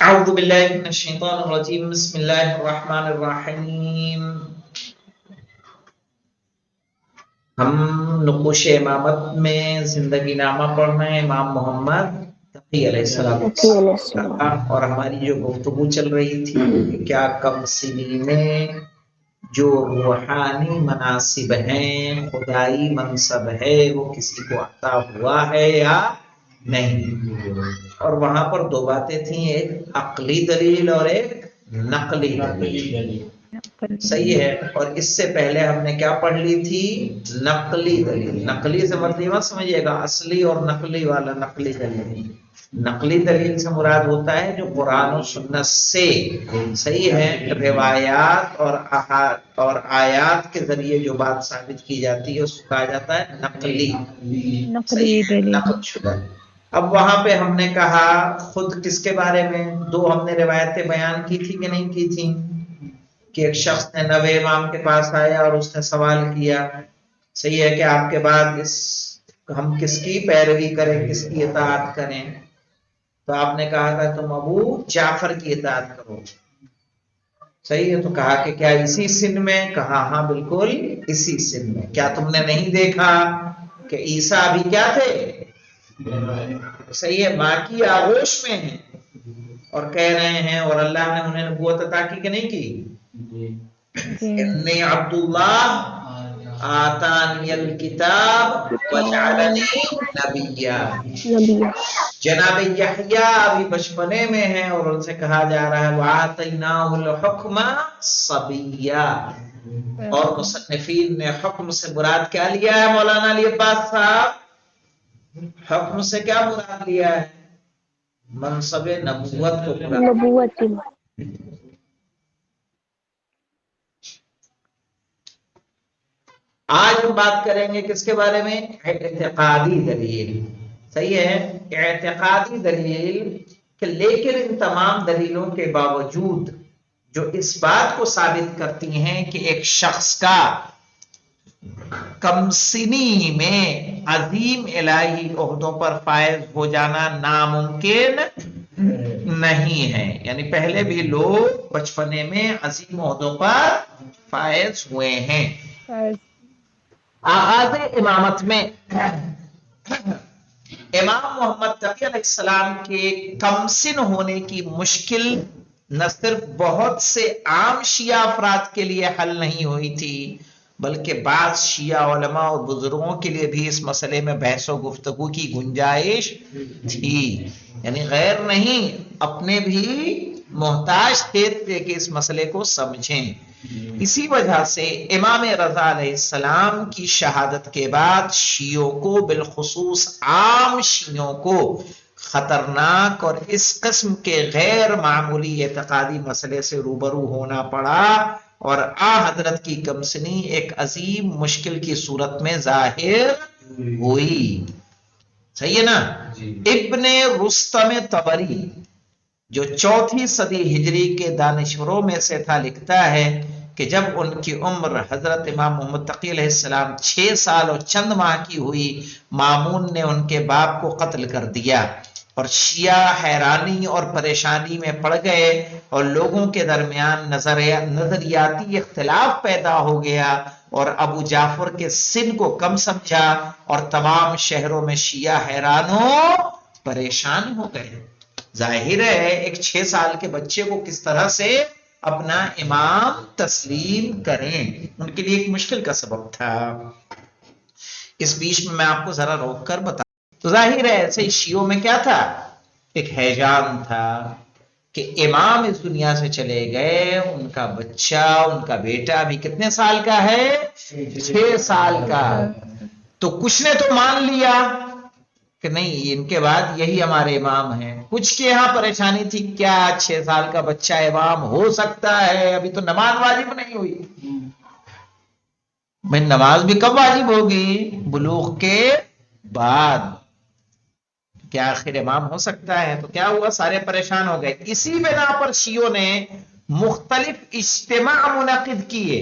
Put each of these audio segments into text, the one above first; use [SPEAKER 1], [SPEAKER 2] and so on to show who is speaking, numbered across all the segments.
[SPEAKER 1] اعوذ باللہ من الشیطان الرجیم بسم اللہ الرحمن الرحیم۔ ہم نقوش امامت میں زندگی نامہ پڑھ رہے ہیں امام محمد تقی علیہ السلام اور ہماری جو گفتگو چل رہی تھی کہ کیا کم سنی میں جو روحانی مناصب ہیں، خدائی منصب ہے، وہ کسی کو عطا ہوا ہے یا نہیں۔ اور وہاں پر دو باتیں تھیں، ایک عقلی دلیل اور ایک نقلی دلیل، صحیح ہے۔ اور اس سے پہلے ہم نے کیا پڑھ لی تھی؟ نقلی دلیل۔ نقلی سے مطلب مت سمجھیے گا اصلی اور نقلی والا نقلی دلیل۔ نقلی دلیل سے مراد ہوتا ہے جو قرآن و سنت سے، صحیح ہے، روایات اور آیات کے ذریعے جو بات ثابت کی جاتی ہے اس کو کہا جاتا ہے نقلی، صحیح ہے، نقل شدہ۔ اب وہاں پہ ہم نے کہا خود کس کے بارے میں دو ہم نے روایتیں بیان کی تھی کہ نہیں کی تھی، کہ ایک شخص نے نوے امام کے پاس آیا اور اس نے سوال کیا، صحیح ہے، کہ آپ کے بعد ہم کس کی پیروی کریں، کس کی اطاعت کریں؟ تو آپ نے کہا تھا تم ابو جعفر کی اطاعت کرو، صحیح ہے۔ تو کہا کہ کیا اسی سن میں؟ کہا ہاں بالکل اسی سن میں۔ کیا تم نے نہیں دیکھا کہ عیسیٰ ابھی کیا تھے؟ صحیح ہے، ماں کی آغوش میں ہیں اور کہہ رہے ہیں، اور اللہ نے انہیں نبوت عطا کی کہ نہیں کی؟ انی عبداللہ آتانی الکتاب وجعلنی نبیا۔ جناب یحییٰ ابھی بچپنے میں ہیں اور ان سے کہا جا رہا ہے وآتیناہ الحکم صبیا۔ اور مصنفین نے حکم سے مراد کیا لیا ہے مولانا علی عباس صاحب؟ حکم سے کیا مراد لیا ہے؟ منصب نبوت کو مراد۔ آج ہم بات کریں گے کس کے بارے میں؟ اعتقادی دلیل، صحیح ہے، اعتقادی دلیل کہ لیکن ان تمام دلیلوں کے باوجود جو اس بات کو ثابت کرتی ہیں کہ ایک شخص کا کم سنی میں عظیم الہی عہدوں پر فائز ہو جانا ناممکن نہیں ہے، یعنی پہلے بھی لوگ بچپنے میں عظیم عہدوں پر فائز ہوئے ہیں۔ آغاز امامت میں امام محمد تقی علیہ السلام کے کم سن ہونے کی مشکل نہ صرف بہت سے عام شیعہ افراد کے لیے حل نہیں ہوئی تھی بلکہ بعض شیعہ علماء اور بزرگوں کے لیے بھی اس مسئلے میں بحث و گفتگو کی گنجائش تھی، یعنی غیر نہیں، اپنے بھی محتاج تھے کہ اس مسئلے کو سمجھیں۔ اسی وجہ سے امام رضا علیہ السلام کی شہادت کے بعد شیعوں کو، بالخصوص عام شیعوں کو، خطرناک اور اس قسم کے غیر معمولی اعتقادی مسئلے سے روبرو ہونا پڑا اور حضرت کی کمسنی ایک عظیم مشکل کی صورت میں ظاہر ہوئی، صحیح ہے نا؟ ابن رستم طبری جو 4 صدی ہجری کے دانشوروں میں سے تھا لکھتا ہے کہ جب ان کی عمر حضرت امام محمد تقی علیہ السلام 6 سال اور چند ماہ کی ہوئی، مامون نے ان کے باپ کو قتل کر دیا اور شیعہ حیرانی اور پریشانی میں پڑ گئے اور لوگوں کے درمیان نظریاتی اختلاف پیدا ہو گیا اور ابو جعفر کے سن کو کم سمجھا اور تمام شہروں میں شیعہ حیران و پریشان ہو گئے۔ ظاہر ہے ایک 6 سال کے بچے کو کس طرح سے اپنا امام تسلیم کریں، ان کے لیے ایک مشکل کا سبب تھا۔ اس بیچ میں آپ کو ذرا روک کر بتا، تو ظاہر ہے ایسے شیعوں میں کیا تھا؟ ایک ہیجان تھا کہ امام اس دنیا سے چلے گئے، ان کا بچہ، ان کا بیٹا بھی کتنے سال کا ہے؟ 6 سال کا۔ تو کچھ نے تو مان لیا کہ نہیں، ان کے بعد یہی ہمارے امام ہیں۔ کچھ کے یہاں پریشانی تھی، کیا 6 سال کا بچہ امام ہو سکتا ہے؟ ابھی تو نماز واجب نہیں ہوئی۔ میں نماز بھی کب واجب ہوگی؟ بلوغ کے بعد۔ کیا آخر امام ہو سکتا ہے؟ تو کیا ہوا، سارے پریشان ہو گئے۔ اسی بنا پر شیعوں نے مختلف اجتماع منعقد کیے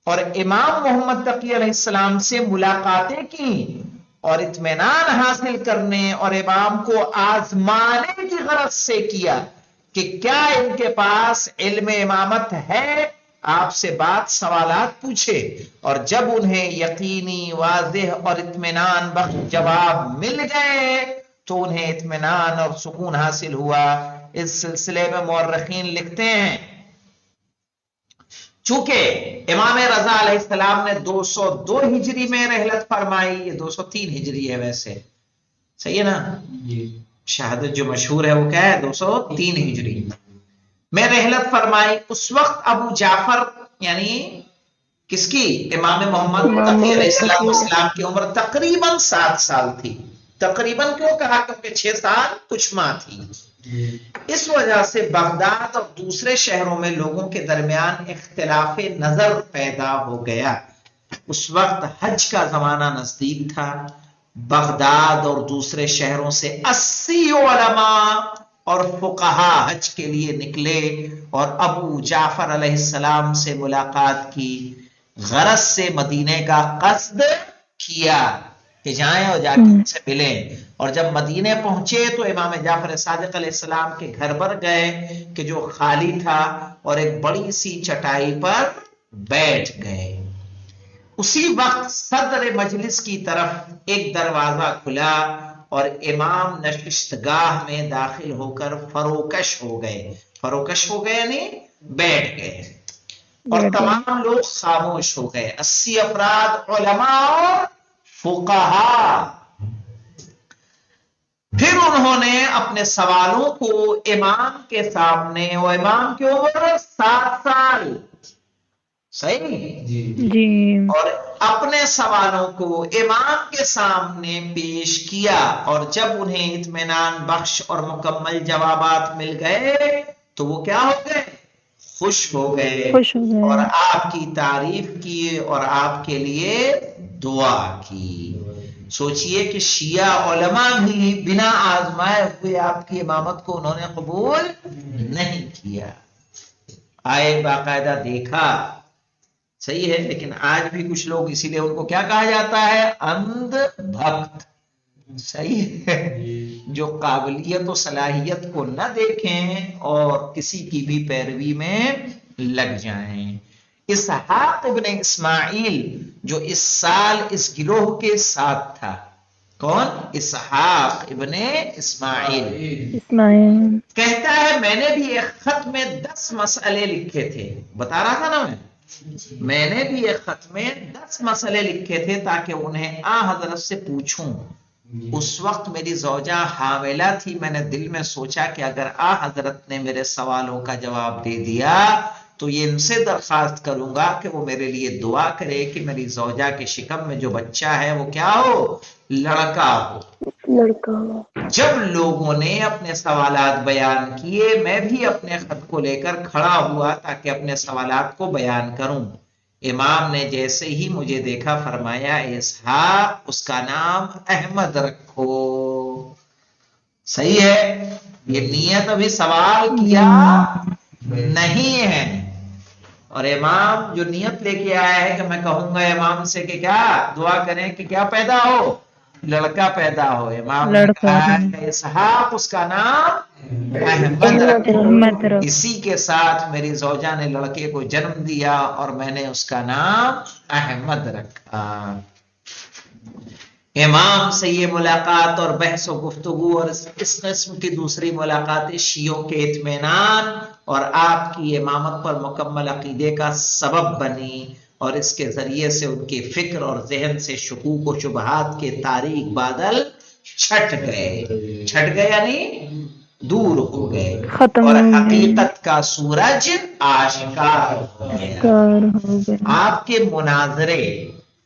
[SPEAKER 1] اور امام محمد تقی علیہ السلام سے ملاقاتیں کی اور اطمینان حاصل کرنے اور امام کو آزمانے کی غرض سے کیا کہ کیا ان کے پاس علم امامت ہے، آپ سے بات سوالات پوچھے، اور جب انہیں یقینی واضح اور اطمینان بخش جواب مل گئے تو انہیں اطمینان اور سکون حاصل ہوا۔ اس سلسلے میں مورخین لکھتے ہیں چونکہ امام رضا علیہ السلام نے 202 ہجری میں رحلت فرمائی، یہ 203 ہجری ہے ویسے، صحیح ہے نا؟ شہادت جو مشہور ہے وہ کیا ہے؟ 203 ہجری میں رحلت فرمائی۔ اس وقت ابو جعفر یعنی کس کی؟ امام محمد تقی علیہ السلام کی عمر تقریباً 7 سال تھی۔ تقریباً کیوں کہا؟ کیونکہ 6 سال کچھ ماہ تھی۔ اس وجہ سے بغداد اور دوسرے شہروں میں لوگوں کے درمیان اختلاف نظر پیدا ہو گیا۔ اس وقت حج کا زمانہ نزدیک تھا۔ بغداد اور دوسرے شہروں سے 80 علماء اور فقہا حج کے لیے نکلے اور ابو جعفر علیہ السلام سے ملاقات کی، غرض سے مدینے کا قصد کیا کہ جائیں اور جا کے ان سے ملیں۔ اور جب مدینے پہنچے تو امام جعفر صادق علیہ السلام کے گھر پر گئے کہ جو خالی تھا، اور ایک بڑی سی چٹائی پر بیٹھ گئے۔ اسی وقت صدر مجلس کی طرف ایک دروازہ کھلا اور امام نشستگاہ میں داخل ہو کر فروکش ہو گئے۔ فروکش ہو گئے یعنی بیٹھ گئے، اور تمام لوگ خاموش ہو گئے، 80 افراد علماء اور فقہا۔ پھر انہوں نے اپنے سوالوں کو امام کے سامنے، وہ امام کی عمر 7 سال، صحیح
[SPEAKER 2] جی،
[SPEAKER 1] اور اپنے سوالوں کو امام کے سامنے پیش کیا، اور جب انہیں اطمینان بخش اور مکمل جوابات مل گئے تو وہ کیا ہو گئے؟ خوش ہو گئے، اور آپ کی تعریف کی اور آپ کے لیے دعا کی۔ سوچئے کہ شیعہ علماء بھی بنا آزمائے ہوئے آپ کی امامت کو انہوں نے قبول نہیں کیا، آئے باقاعدہ دیکھا، صحیح ہے۔ لیکن آج بھی کچھ لوگ، اسی لیے ان کو کیا کہا جاتا ہے؟ اندھ بھکت، صحیح ہے، جو قابلیت و صلاحیت کو نہ دیکھیں اور کسی کی بھی پیروی میں لگ جائیں۔ اسحاق ابن اسماعیل جو اس سال اس گروہ کے ساتھ تھا، کون؟ اسحاق ابن اسماعیل کہتا ہے میں نے بھی ایک خط میں 10 مسئلے لکھے تھے، بتا رہا تھا نا میں نے بھی ایک خط میں 10 مسئلے لکھے تھے تاکہ انہیں حضرت سے پوچھوں۔ اس وقت میری زوجہ حاملہ تھی، میں نے دل میں سوچا کہ اگر حضرت نے میرے سوالوں کا جواب دے دیا تو یہ ان سے درخواست کروں گا کہ وہ میرے لیے دعا کرے کہ میری زوجہ کے شکم میں جو بچہ ہے وہ کیا ہو؟ لڑکا ہو۔ جب لوگوں نے اپنے سوالات بیان کیے، میں بھی اپنے خط کو لے کر کھڑا ہوا تاکہ اپنے سوالات کو بیان کروں۔ امام نے جیسے ہی مجھے دیکھا فرمایا اسحاق، اس کا نام احمد رکھو۔ صحیح ہے، یہ نیت ابھی سوال کیا نہیں ہے، اور امام جو نیت لے کے آیا ہے کہ میں کہوں گا امام سے کہ کیا دعا کریں کہ کیا پیدا ہو؟ لڑکا پیدا ہو۔ امام نے کہا ہے اسحاق، اس کا نام احمد رکھو۔ اسی کے ساتھ میری زوجہ نے لڑکے کو جنم دیا اور میں نے اس کا نام احمد رکھا۔ امام سے یہ ملاقات اور بحث و گفتگو اور اس قسم کی دوسری ملاقاتیں شیعوں کے اطمینان اور آپ کی امامت پر مکمل عقیدے کا سبب بنی، اور اس کے ذریعے سے ان کے فکر اور ذہن سے شکوک و شبہات کے تاریک بادل چھٹ گئے۔ چھٹ گئے یعنی دور ہو گئے، اور حقیقت کا سورج آشکار ہو گیا۔ آپ کے مناظرے،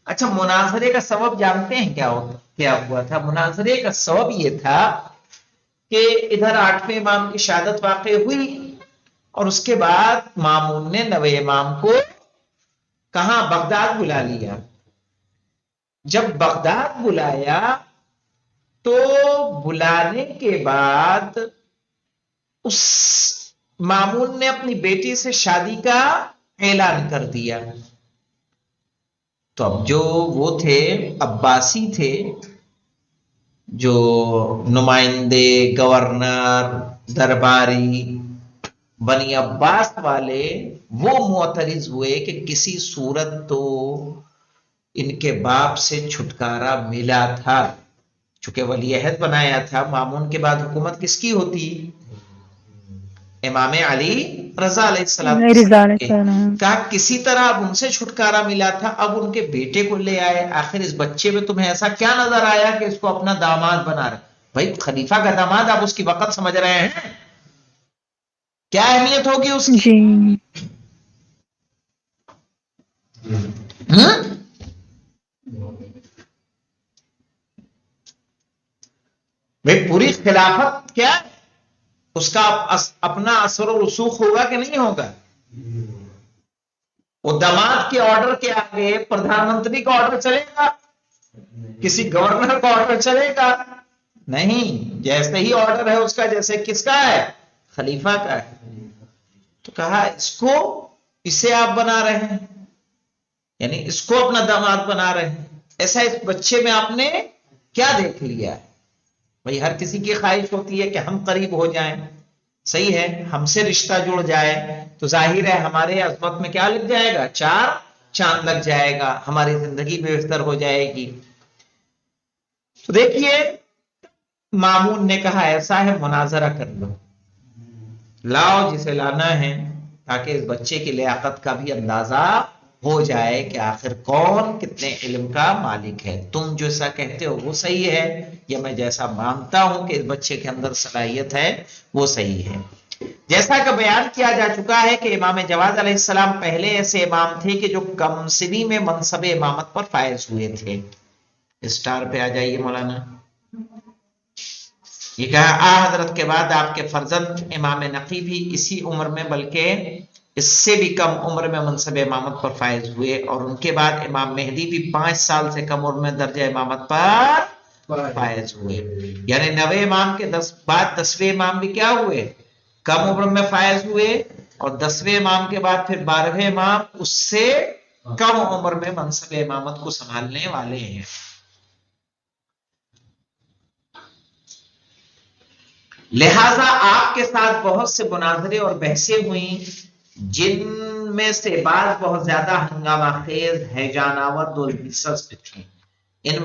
[SPEAKER 1] اچھا مناظرے کا سبب جانتے ہیں کیا ہوا تھا؟ مناظرے کا سبب یہ تھا کہ ادھر 8ویں امام کی شہادت واقع ہوئی، اور اس کے بعد مامون نے 9ویں امام کو کہاں؟ بغداد بلا لیا۔ جب بغداد بلایا تو بلانے کے بعد اس مامون نے اپنی بیٹی سے شادی کا اعلان کر دیا۔ تو اب جو وہ تھے عباسی تھے، جو نمائندے، گورنر، درباری، بنی عباس والے وہ معترض ہوئے کہ کسی صورت تو ان کے باپ سے چھٹکارا ملا تھا، چونکہ ولی عہد بنایا تھا، مامون کے بعد حکومت کس کی ہوتی؟ امام علی رضا علیہ السلام
[SPEAKER 2] رضا علیہ السلام.
[SPEAKER 1] کہا کسی طرح اب ان سے چھٹکارا ملا تھا، اب ان کے بیٹے کو لے آئے، آخر اس بچے میں تمہیں ایسا کیا نظر آیا کہ اس کو اپنا داماد بنا رہے؟ بھائی خلیفہ کا داماد، آپ اس کی وقت سمجھ رہے ہیں کیا اہمیت ہوگی اس کی؟
[SPEAKER 2] جی
[SPEAKER 1] بھائی پوری خلافت کیا ہے؟ اس کا اپنا اثر و رسوخ ہوگا کہ نہیں ہوگا؟ وہ داماد کے آرڈر کے آگے پردھان منتری کا آرڈر چلے گا؟ کسی گورنر کا آرڈر چلے گا؟ نہیں، جیسے ہی آرڈر ہے اس کا، جیسے کس کا ہے؟ خلیفہ کا ہے۔ تو کہا اسے آپ بنا رہے ہیں، یعنی اس کو اپنا داماد بنا رہے ہیں، ایسا اس بچے میں آپ نے کیا دیکھ لیا ہے؟ بھائی ہر کسی کی خواہش ہوتی ہے کہ ہم قریب ہو جائیں، صحیح ہے، ہم سے رشتہ جڑ جائے تو ظاہر ہے ہمارے عظمت میں کیا لگ جائے گا؟ 4 چاند لگ جائے گا، ہماری زندگی بہتر ہو جائے گی۔ تو دیکھیے مامون نے کہا ایسا ہے مناظرہ کر لو، لاؤ جسے لانا ہے، تاکہ اس بچے کی لیاقت کا بھی اندازہ ہو جائے کہ آخر کون کتنے علم کا مالک ہے۔ تم جو ایسا کہتے ہو وہ صحیح ہے، یا میں جیسا مانتا ہوں کہ اس بچے کے اندر صلاحیت ہے وہ صحیح ہے۔ جیسا کہ بیان کیا جا چکا ہے کہ امام جواد علیہ السلام پہلے ایسے امام تھے کہ جو کم سنی میں منصب امامت پر فائز ہوئے تھے۔ اسٹار پہ آ جائیے مولانا۔ یہ کہا حضرت کے بعد آپ کے فرزند امام نقی بھی اسی عمر میں بلکہ اس سے بھی کم عمر میں منصب امامت پر فائز ہوئے، اور ان کے بعد امام مہدی بھی 5 سال سے کم عمر میں درجہ امامت پر فائز ہوئے، یعنی 9 امام کے بعد 10ویں امام بھی کیا ہوئے؟ کم عمر میں فائز ہوئے، اور 10ویں امام کے بعد پھر 12ویں امام اس سے کم عمر میں منصب امامت کو سنبھالنے والے ہیں۔ لہذا آپ کے ساتھ بہت سے مناظرے اور بحثیں ہوئیں، جن میں سے بعض بہت زیادہ ہنگامہ خیز، ہیجان آور اور دلچسپ تھیں۔ ان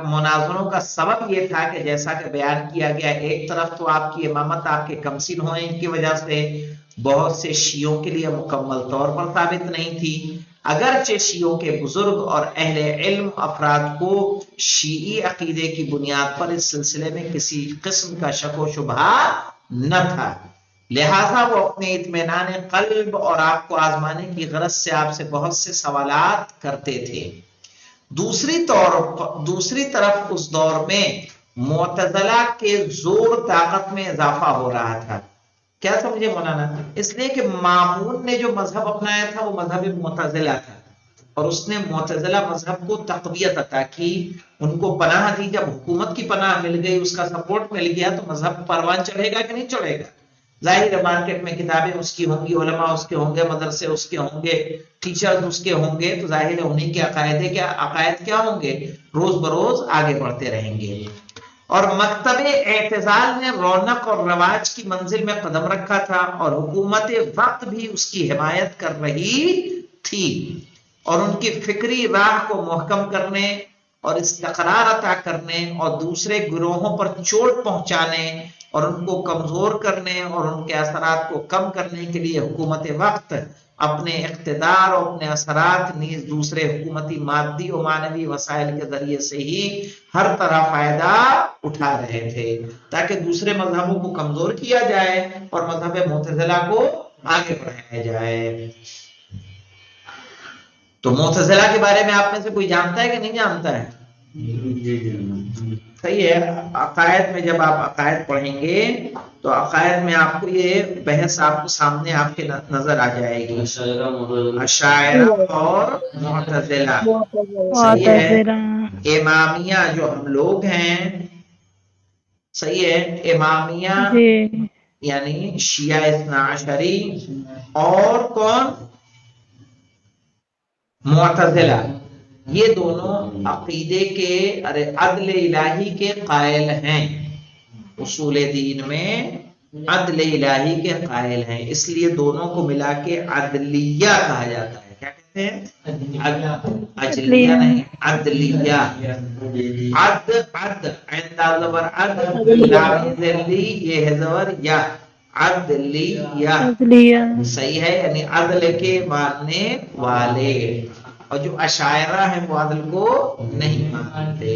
[SPEAKER 1] مناظروں کا سبب یہ تھا کہ جیسا کہ بیان کیا گیا، ایک طرف تو آپ کی امامت آپ کے کمسن ہونے کی وجہ سے بہت سے شیعوں کے لیے مکمل طور پر ثابت نہیں تھی، اگرچہ شیعوں کے بزرگ اور اہل علم افراد کو شیعی عقیدے کی بنیاد پر اس سلسلے میں کسی قسم کا شک و شبہ نہ تھا، لہذا وہ اپنے اطمینان قلب اور آپ کو آزمانے کی غرض سے آپ سے بہت سے سوالات کرتے تھے۔ دوسری طرف اس دور میں معتزلہ کے زور طاقت میں اضافہ ہو رہا تھا۔ کیا سمجھے مولانا؟ اس لیے کہ مامون نے جو مذہب اپنایا تھا وہ مذہب معتزلہ تھا، اور اس نے معتزلہ مذہب کو تقویت عطا کی، ان کو پناہ دی۔ جب حکومت کی پناہ مل گئی، اس کا سپورٹ مل گیا، تو مذہب پروان چڑھے گا کہ نہیں چڑھے گا؟ ظاہر ہے مارکیٹ میں کتابیں اس کی ہوں گی، علماء اس کے ہوں گے، مدرسے اس کے ہوں گے، ٹیچرز اس کے ہوں گے، تو ظاہر ہے انہیں کے عقائد کیا ہوں گے؟ روز بروز آگے بڑھتے رہیں گے۔ اور مکتب اعتزال نے رونق اور رواج کی منزل میں قدم رکھا تھا، اور حکومت وقت بھی اس کی حمایت کر رہی تھی، اور ان کی فکری راہ کو محکم کرنے اور استقرار عطا کرنے اور دوسرے گروہوں پر چوٹ پہنچانے اور ان کو کمزور کرنے اور ان کے اثرات کو کم کرنے کے لیے حکومت وقت اپنے اقتدار اور اپنے اثرات نیز دوسرے حکومتی مادی و معنوی وسائل کے ذریعے سے ہی ہر طرح فائدہ اٹھا رہے تھے، تاکہ دوسرے مذہبوں کو کمزور کیا جائے اور مذہب معتزلہ کو آگے بڑھایا جائے۔ تو معتزلہ کے بارے میں آپ میں سے کوئی جانتا ہے کہ نہیں جانتا ہے؟ صحیح ہے، عقائد میں جب آپ عقائد پڑھیں گے تو عقائد میں آپ کو یہ بحث آپ کو سامنے آپ کے نظر آ جائے گی، اشاعرہ اور معتزلہ۔ صحیح ہے،
[SPEAKER 2] معتزلہ
[SPEAKER 1] امامیہ جو ہم لوگ ہیں، صحیح ہے، امامیہ
[SPEAKER 2] جی
[SPEAKER 1] یعنی شیعہ اثنا عشری، اور کون؟ معتزلہ، یہ دونوں عقیدے کے عدل الہی کے قائل ہیں۔ اصول دین میں عدل الہی کے قائل ہیں، اس لیے دونوں کو ملا کے عدلیہ کہا جاتا ہے۔ کیا کہتے ہیں؟ اجلیہ نہیں، عدلیہ۔ عد عد عند زبر عد، لام ذلی، یہ ہے زبر یا، عدلیہ۔ صحیح ہے، یعنی عدل کے ماننے والے۔ اور جو اشاعرہ ہیں وہ عدل کو نہیں مانتے۔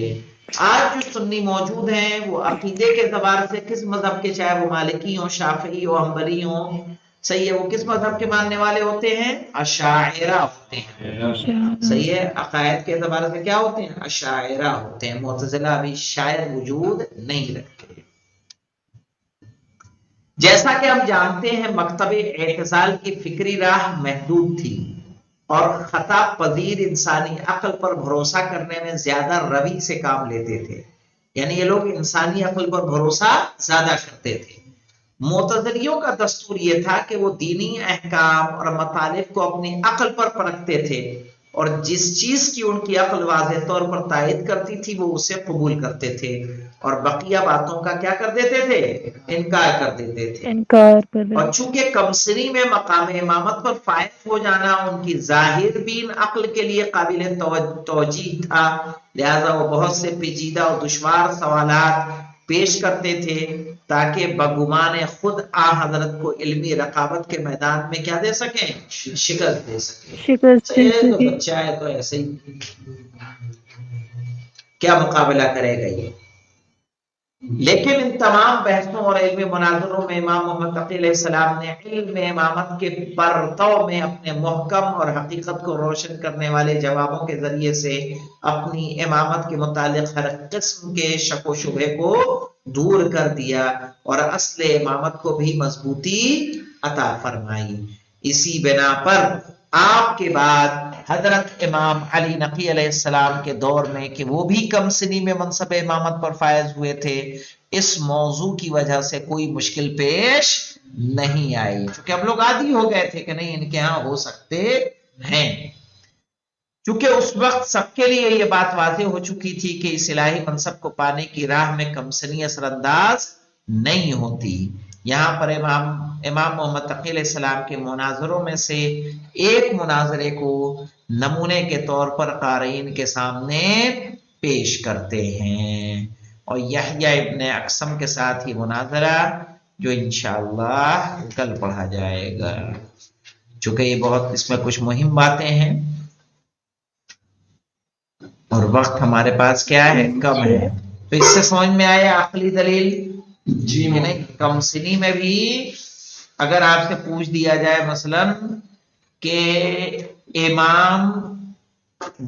[SPEAKER 1] آج جو سنی موجود ہیں وہ عقیدے کے اعتبار سے کس مذہب کے، چاہے وہ مالکی ہوں، شافعی ہو، حنبلی ہوں، صحیح ہے، وہ کس مذہب کے ماننے والے ہوتے ہیں؟ اشاعرہ ہوتے ہیں۔ صحیح ہے، عقائد کے اعتبار سے کیا ہوتے ہیں؟ اشاعرہ ہوتے ہیں۔ معتزلہ ابھی شاید وجود نہیں رکھتے۔ جیسا کہ ہم جانتے ہیں مکتب اعتزال کی فکری راہ محدود تھی اور خطا پذیر انسانی عقل پر بھروسہ کرنے میں زیادہ روی سے کام لیتے تھے، یعنی یہ لوگ انسانی عقل پر بھروسہ زیادہ کرتے تھے۔ معتزلیوں کا دستور یہ تھا کہ وہ دینی احکام اور مطالب کو اپنی عقل پر پرکھتے تھے اور جس چیز کی ان کی عقل واضح طور پر تائید کرتی تھی وہ اسے قبول کرتے تھے اور بقیہ باتوں کا کیا کر دیتے تھے؟ انکار کر دیتے تھے۔ اور چونکہ کمسنی میں مقام امامت پر فائز ہو جانا ان کی ظاہر بین عقل کے لیے قابل توجیہ تھا، لہذا وہ بہت سے پیچیدہ اور دشوار سوالات پیش کرتے تھے تاکہ بگمان خود آ حضرت کو علمی رقابت کے میدان میں کیا دے سکیں؟ شکست دے سکیں۔ تو بچہ ہے تو ایسے ہی کیا مقابلہ کرے گا یہ؟ لیکن ان تمام بحثوں اور علمی مناظروں میں امام محمد تقی علیہ السلام نے علم امامت کے پرتو میں اپنے محکم اور حقیقت کو روشن کرنے والے جوابوں کے ذریعے سے اپنی امامت کے متعلق ہر قسم کے شک و شبہ کو دور کر دیا اور اصل امامت کو بھی مضبوطی عطا فرمائی۔ اسی بنا پر آپ کے بعد حضرت امام علی نقی علیہ السلام کے دور میں کہ وہ بھی کم سنی میں منصب امامت پر فائز ہوئے تھے، اس موضوع کی وجہ سے کوئی مشکل پیش نہیں آئی، چونکہ ہم لوگ عادی ہو گئے تھے کہ نہیں ان کے ہاں ہو سکتے ہیں۔ چونکہ اس وقت سب کے لیے یہ بات واضح ہو چکی تھی کہ اس الہی منصب کو پانے کی راہ میں کم سنی اثر انداز نہیں ہوتی۔ یہاں پر امام محمد تقی علیہ السلام کے مناظروں میں سے ایک مناظرے کو نمونے کے طور پر قارئین کے سامنے پیش کرتے ہیں، اور یحییٰ ابن اقسم کے ساتھ ہی مناظرہ جو انشاءاللہ کل پڑھا جائے گا، چونکہ یہ بہت اس میں کچھ مہم باتیں ہیں اور وقت ہمارے پاس کیا ہے؟ کم ہے۔ تو اس سے سمجھ میں آیا عقلی دلیل؟ جی نہیں، کم سنی میں بھی اگر آپ سے پوچھ دیا جائے مثلا کہ امام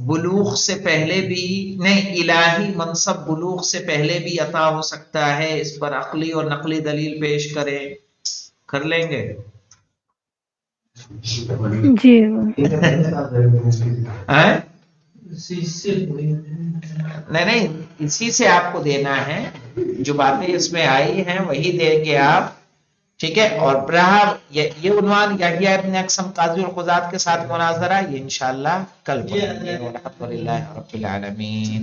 [SPEAKER 1] بلوغ سے پہلے بھی نہیں، الہی منصب بلوغ سے پہلے بھی عطا ہو سکتا ہے، اس پر عقلی اور نقلی دلیل پیش کریں، کر لیں گے؟ جی نہیں، اسی سے آپ کو دینا ہے، جو باتیں اس میں آئی ہیں وہی دیں گے آپ، ٹھیک ہے؟ اور برہم یہ عنوان یحییٰ ابن اقسم قاضی القضات کے ساتھ مناظرہ، یہ انشاءاللہ کل پڑھیں گے۔ الحمدللہ رب العالمین۔